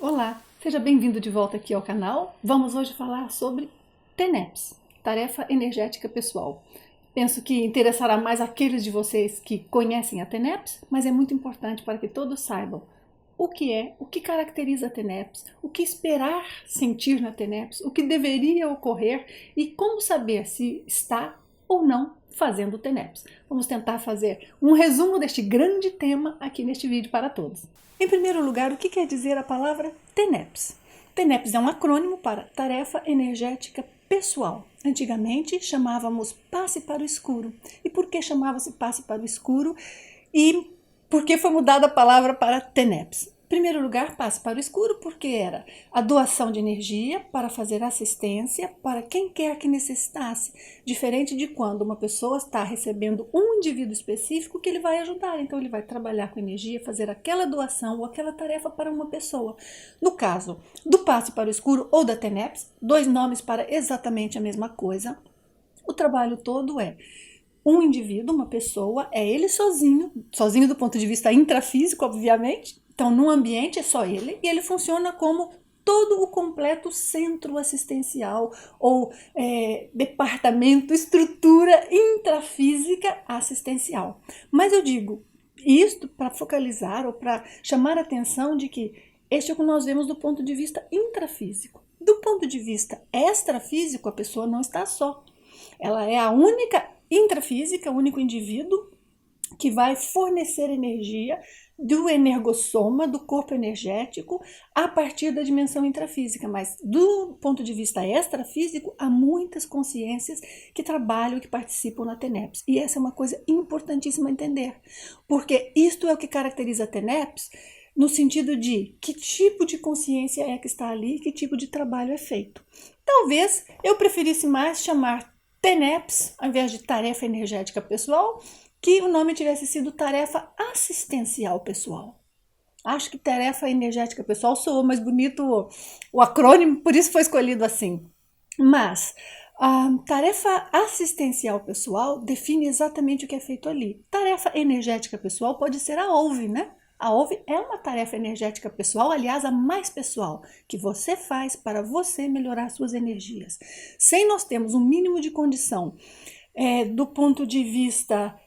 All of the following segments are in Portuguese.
Olá, seja bem-vindo de volta aqui ao canal. Vamos hoje falar sobre TENEPS, Tarefa Energética Pessoal. Penso que interessará mais aqueles de vocês que conhecem a TENEPS, mas é muito importante para que todos saibam o que é, o que caracteriza a TENEPS, o que esperar sentir na TENEPS, o que deveria ocorrer e como saber se está ou não fazendo TENEPS. Vamos tentar fazer um resumo deste grande tema aqui neste vídeo para todos. Em primeiro lugar, o que quer dizer a palavra TENEPS? TENEPS é um acrônimo para Tarefa Energética Pessoal. Antigamente chamávamos Passe para o Escuro. E por que chamava-se Passe para o Escuro? E por que foi mudada a palavra para TENEPS? Em primeiro lugar, Passe para o Escuro, porque era a doação de energia para fazer assistência para quem quer que necessitasse, diferente de quando uma pessoa está recebendo um indivíduo específico que ele vai ajudar, então ele vai trabalhar com energia, fazer aquela doação ou aquela tarefa para uma pessoa. No caso do Passe para o Escuro ou da TENEPS, dois nomes para exatamente a mesma coisa, o trabalho todo é um indivíduo, uma pessoa, é ele sozinho do ponto de vista intrafísico, obviamente. Então, no ambiente é só ele, e ele funciona como todo o completo centro assistencial ou departamento, estrutura intrafísica assistencial. Mas eu digo isto para focalizar ou para chamar a atenção de que este é o que nós vemos do ponto de vista intrafísico. Do ponto de vista extrafísico, a pessoa não está só. Ela é a única intrafísica, o único indivíduo que vai fornecer energia do energossoma, do corpo energético, a partir da dimensão intrafísica. Mas do ponto de vista extrafísico, há muitas consciências que trabalham e que participam na TENEPS. E essa é uma coisa importantíssima entender, porque isto é o que caracteriza a TENEPS, no sentido de que tipo de consciência é que está ali, que tipo de trabalho é feito. Talvez eu preferisse mais chamar TENEPS, ao invés de Tarefa Energética Pessoal, que o nome tivesse sido Tarefa Assistencial Pessoal. Acho que Tarefa Energética Pessoal soou mais bonito o acrônimo, por isso foi escolhido assim. Mas a tarefa assistencial pessoal define exatamente o que é feito ali. Tarefa energética pessoal pode ser a OLV, né? A OLV é uma tarefa energética pessoal, aliás, a mais pessoal, que você faz para você melhorar suas energias. Sem nós termos um mínimo de condição do ponto de vista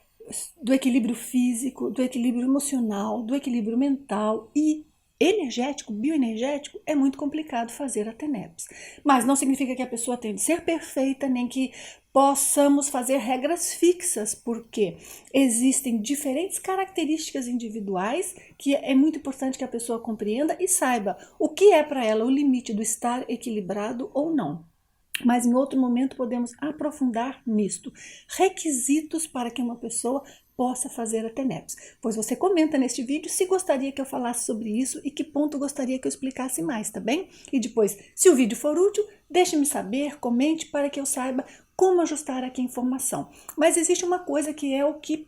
do equilíbrio físico, do equilíbrio emocional, do equilíbrio mental e energético, bioenergético, é muito complicado fazer a TENEPS. Mas não significa que a pessoa tenha de ser perfeita, nem que possamos fazer regras fixas, porque existem diferentes características individuais que é muito importante que a pessoa compreenda e saiba o que é para ela o limite do estar equilibrado ou não. Mas em outro momento podemos aprofundar nisto. Requisitos para que uma pessoa possa fazer a TENEPS. Pois você comenta neste vídeo se gostaria que eu falasse sobre isso e que ponto gostaria que eu explicasse mais, tá bem? E depois, se o vídeo for útil, deixe-me saber, comente para que eu saiba como ajustar aqui a informação. Mas existe uma coisa que é o que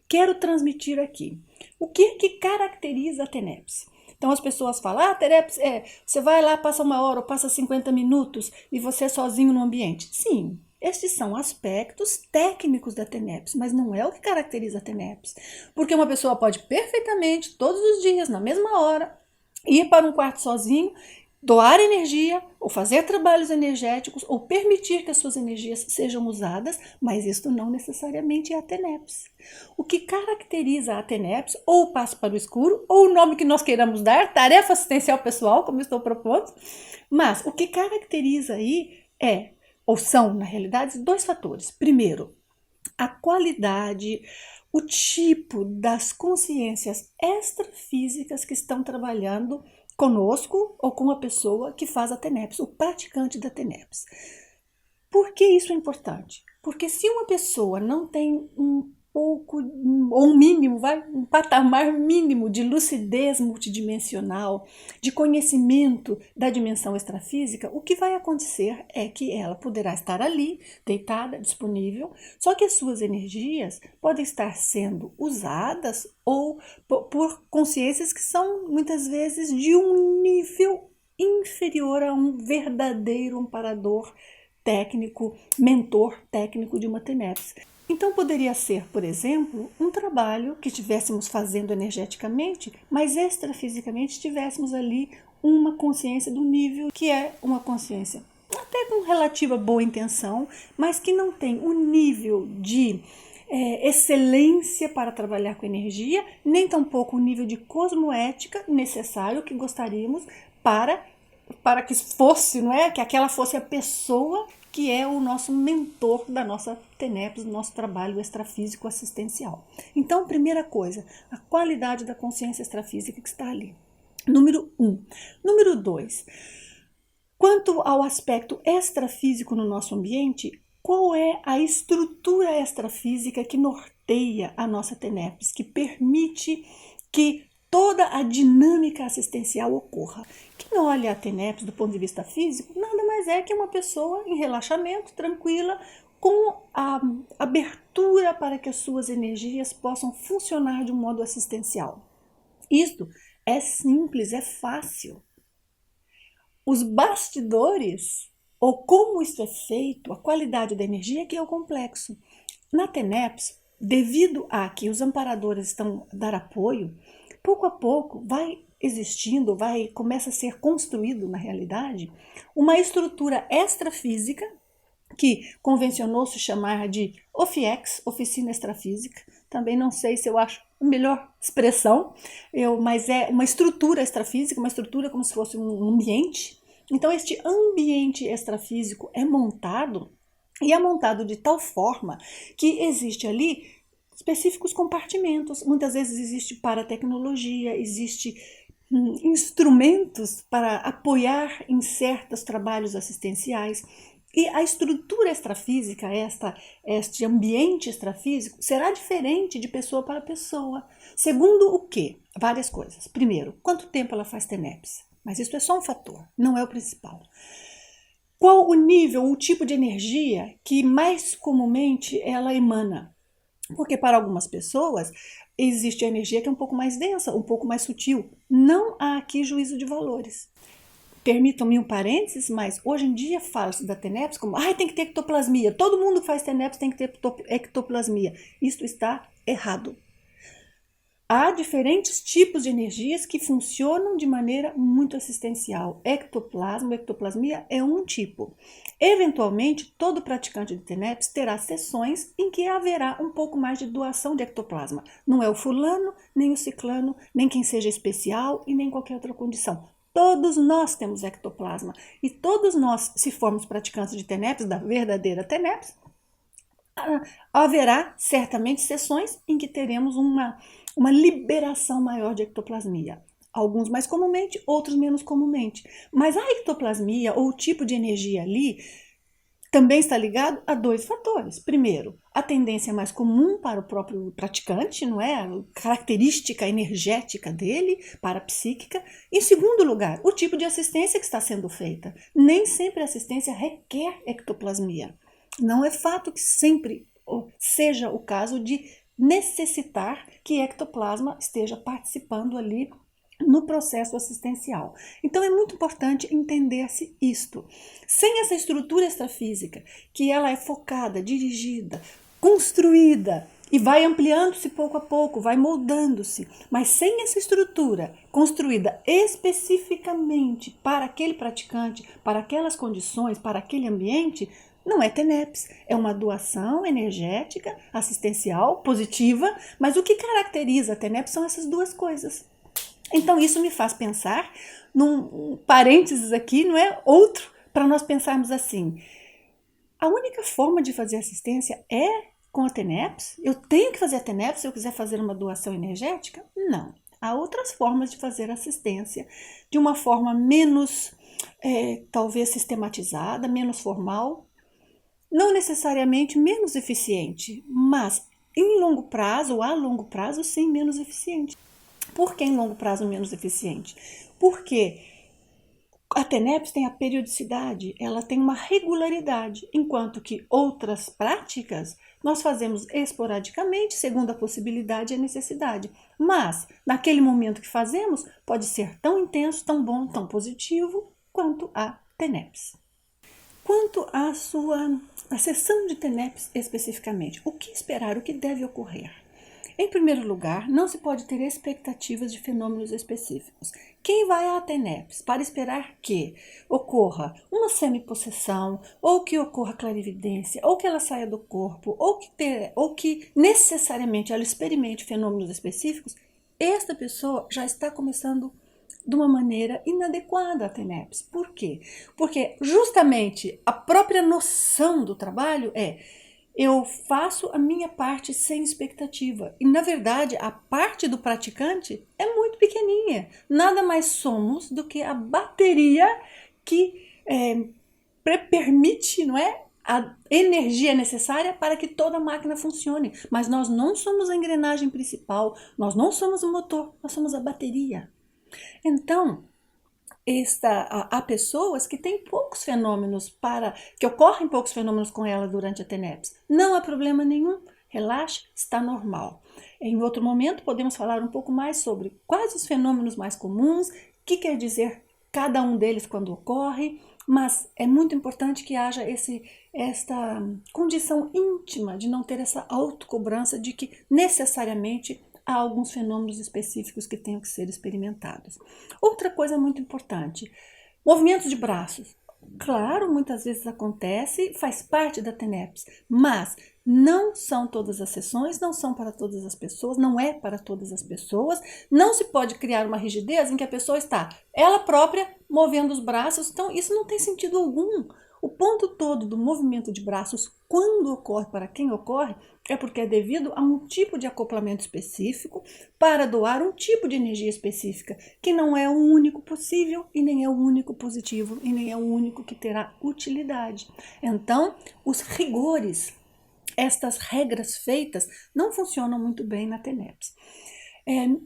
quero transmitir aqui. O que caracteriza a TENEPS? Então as pessoas falam, TENEPS você vai lá, passa uma hora ou passa 50 minutos e você é sozinho no ambiente. Sim, estes são aspectos técnicos da TENEPS, mas não é o que caracteriza a TENEPS. Porque uma pessoa pode perfeitamente, todos os dias, na mesma hora, ir para um quarto sozinho, doar energia, ou fazer trabalhos energéticos, ou permitir que as suas energias sejam usadas, mas isto não necessariamente é a TENEPS. O que caracteriza a TENEPS, ou o Passo para o Escuro, ou o nome que nós queiramos dar, Tarefa Assistencial Pessoal, como estou propondo, mas o que caracteriza aí ou são, na realidade, dois fatores. Primeiro, a qualidade, o tipo das consciências extrafísicas que estão trabalhando conosco ou com a pessoa que faz a TENEPS, o praticante da TENEPS. Por que isso é importante? Porque se uma pessoa não tem um pouco, ou um mínimo, um patamar mínimo de lucidez multidimensional, de conhecimento da dimensão extrafísica, o que vai acontecer é que ela poderá estar ali, deitada, disponível, só que as suas energias podem estar sendo usadas ou por consciências que são muitas vezes de um nível inferior a um verdadeiro amparador técnico, mentor técnico de uma TENEPS. Então poderia ser, por exemplo, um trabalho que estivéssemos fazendo energeticamente, mas extrafisicamente tivéssemos ali uma consciência do nível que é uma consciência até com relativa boa intenção, mas que não tem o nível de excelência para trabalhar com energia, nem tampouco o nível de cosmoética necessário que gostaríamos para que fosse, não é? Que aquela fosse a pessoa que é o nosso mentor da nossa TENEPS, do nosso trabalho extrafísico assistencial. Então, primeira coisa, a qualidade da consciência extrafísica que está ali. Número 1. Número 2. Quanto ao aspecto extrafísico no nosso ambiente, qual é a estrutura extrafísica que norteia a nossa TENEPS, que permite que toda a dinâmica assistencial ocorra? Quem olha a TENEPS do ponto de vista físico, nada mais é que uma pessoa em relaxamento, tranquila, com a abertura para que as suas energias possam funcionar de um modo assistencial. Isto é simples, é fácil. Os bastidores, ou como isso é feito, a qualidade da energia, que é o complexo. Na TENEPS, devido a que os amparadores estão a dar apoio, pouco a pouco vai existindo, começa a ser construído na realidade, uma estrutura extrafísica que convencionou-se chamar de OFIEX, Oficina Extrafísica. Também não sei se eu acho a melhor expressão, mas é uma estrutura extrafísica, uma estrutura como se fosse um ambiente. Então, este ambiente extrafísico é montado, e é montado de tal forma que existe ali específicos compartimentos. Muitas vezes existe paratecnologia, existe instrumentos para apoiar em certos trabalhos assistenciais. E a estrutura extrafísica, este ambiente extrafísico, será diferente de pessoa para pessoa. Segundo o quê? Várias coisas. Primeiro, quanto tempo ela faz TENEPS? Mas isso é só um fator, não é o principal. Qual o nível, o tipo de energia que mais comumente ela emana? Porque para algumas pessoas existe a energia que é um pouco mais densa, um pouco mais sutil. Não há aqui juízo de valores. Permitam-me um parênteses, mas hoje em dia fala-se da TENEPS como tem que ter ectoplasmia. Todo mundo que faz TENEPS tem que ter ectoplasmia. Isto está errado. Há diferentes tipos de energias que funcionam de maneira muito assistencial. Ectoplasmia é um tipo. Eventualmente, todo praticante de TENEPS terá sessões em que haverá um pouco mais de doação de ectoplasma. Não é o fulano, nem o ciclano, nem quem seja especial e nem qualquer outra condição. Todos nós temos ectoplasma e todos nós, se formos praticantes de TENEPS, da verdadeira TENEPS, haverá certamente sessões em que teremos uma liberação maior de ectoplasmia. Alguns mais comumente, outros menos comumente. Mas a ectoplasmia ou o tipo de energia ali também está ligado a dois fatores. Primeiro, a tendência mais comum para o próprio praticante, não é? A característica energética dele, parapsíquica. Em segundo lugar, o tipo de assistência que está sendo feita. Nem sempre a assistência requer ectoplasmia. Não é fato que sempre seja o caso de necessitar que ectoplasma esteja participando ali no processo assistencial. Então é muito importante entender-se isto. Sem essa estrutura extrafísica, que ela é focada, dirigida, construída e vai ampliando-se pouco a pouco, vai moldando-se, mas sem essa estrutura construída especificamente para aquele praticante, para aquelas condições, para aquele ambiente, não é TENEPS, é uma doação energética, assistencial, positiva, mas o que caracteriza a TENEPS são essas duas coisas. Então isso me faz pensar num parênteses aqui, não é? Outro, para nós pensarmos assim, a única forma de fazer assistência é com a TENEPS? Eu tenho que fazer a TENEPS se eu quiser fazer uma doação energética? Não. Há outras formas de fazer assistência de uma forma menos, talvez sistematizada, menos formal, não necessariamente menos eficiente, mas em longo prazo, ou a longo prazo, sim, menos eficiente. Por que em longo prazo menos eficiente? Porque a TENEPS tem a periodicidade, ela tem uma regularidade, enquanto que outras práticas nós fazemos esporadicamente, segundo a possibilidade e a necessidade. Mas, naquele momento que fazemos, pode ser tão intenso, tão bom, tão positivo quanto a TENEPS. Quanto à a sessão de TENEPS especificamente, o que esperar, o que deve ocorrer? Em primeiro lugar, não se pode ter expectativas de fenômenos específicos. Quem vai à TENEPS para esperar que ocorra uma semipossessão, ou que ocorra clarividência, ou que ela saia do corpo, ou que necessariamente ela experimente fenômenos específicos, esta pessoa já está começando de uma maneira inadequada à TENEPS. Por quê? Porque justamente a própria noção do trabalho é: eu faço a minha parte sem expectativa. E, na verdade, a parte do praticante é muito pequenininha. Nada mais somos do que a bateria que permite, não é, a energia necessária para que toda a máquina funcione. Mas nós não somos a engrenagem principal, nós não somos o motor, nós somos a bateria. Então, há pessoas que têm poucos fenômenos que ocorrem poucos fenômenos com ela durante a TENEPS. Não há problema nenhum, relaxe, está normal. Em outro momento podemos falar um pouco mais sobre quais os fenômenos mais comuns, o que quer dizer cada um deles quando ocorre, mas é muito importante que haja esta condição íntima de não ter essa autocobrança de que necessariamente há alguns fenômenos específicos que tenham que ser experimentados. Outra coisa muito importante, movimento de braços. Claro, muitas vezes acontece, faz parte da TENEPS, mas não são todas as sessões, não são para todas as pessoas, não é para todas as pessoas. Não se pode criar uma rigidez em que a pessoa está ela própria movendo os braços, então isso não tem sentido algum. O ponto todo do movimento de braços, quando ocorre, para quem ocorre, é porque é devido a um tipo de acoplamento específico para doar um tipo de energia específica, que não é o único possível e nem é o único positivo e nem é o único que terá utilidade. Então, os rigores, estas regras feitas, não funcionam muito bem na TENEPS.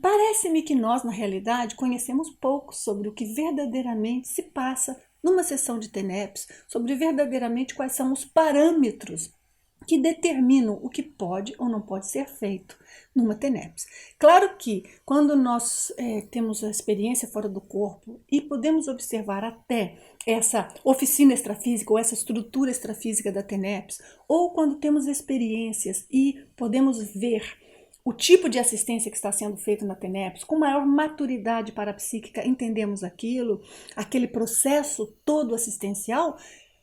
Parece-me que nós, na realidade, conhecemos pouco sobre o que verdadeiramente se passa numa sessão de TENEPS, sobre verdadeiramente quais são os parâmetros que determinam o que pode ou não pode ser feito numa TENEPS. Claro que quando nós temos a experiência fora do corpo e podemos observar até essa oficina extrafísica ou essa estrutura extrafísica da TENEPS, ou quando temos experiências e podemos ver o tipo de assistência que está sendo feito na TENEPS, com maior maturidade parapsíquica, entendemos aquele processo todo assistencial,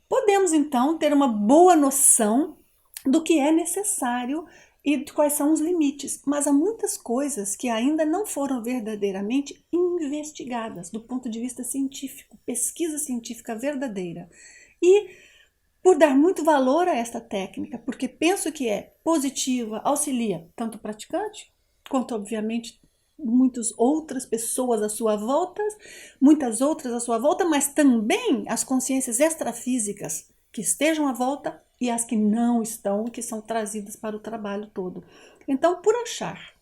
podemos então ter uma boa noção do que é necessário e de quais são os limites. Mas há muitas coisas que ainda não foram verdadeiramente investigadas do ponto de vista científico, pesquisa científica verdadeira. E por dar muito valor a esta técnica, porque penso que é positiva, auxilia tanto o praticante, quanto obviamente muitas outras pessoas à sua volta, mas também as consciências extrafísicas que estejam à volta e as que não estão, que são trazidas para o trabalho todo. Então, por achar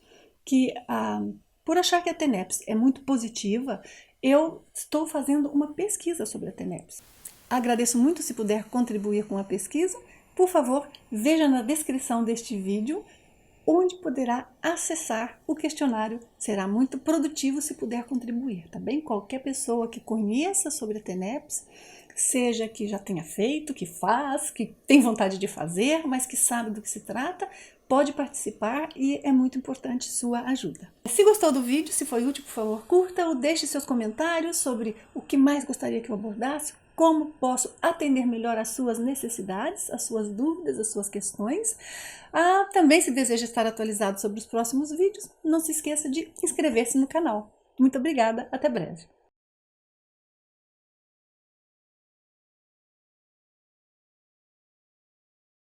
que a TENEPS é muito positiva, eu estou fazendo uma pesquisa sobre a TENEPS. Agradeço muito se puder contribuir com a pesquisa. Por favor, veja na descrição deste vídeo onde poderá acessar o questionário. Será muito produtivo se puder contribuir, tá bem? Qualquer pessoa que conheça sobre a TENEPS, seja que já tenha feito, que faz, que tem vontade de fazer, mas que sabe do que se trata, pode participar e é muito importante sua ajuda. Se gostou do vídeo, se foi útil, por favor, curta ou deixe seus comentários sobre o que mais gostaria que eu abordasse, como posso atender melhor às suas necessidades, às suas dúvidas, às suas questões. Também, se deseja estar atualizado sobre os próximos vídeos, não se esqueça de inscrever-se no canal. Muito obrigada, até breve.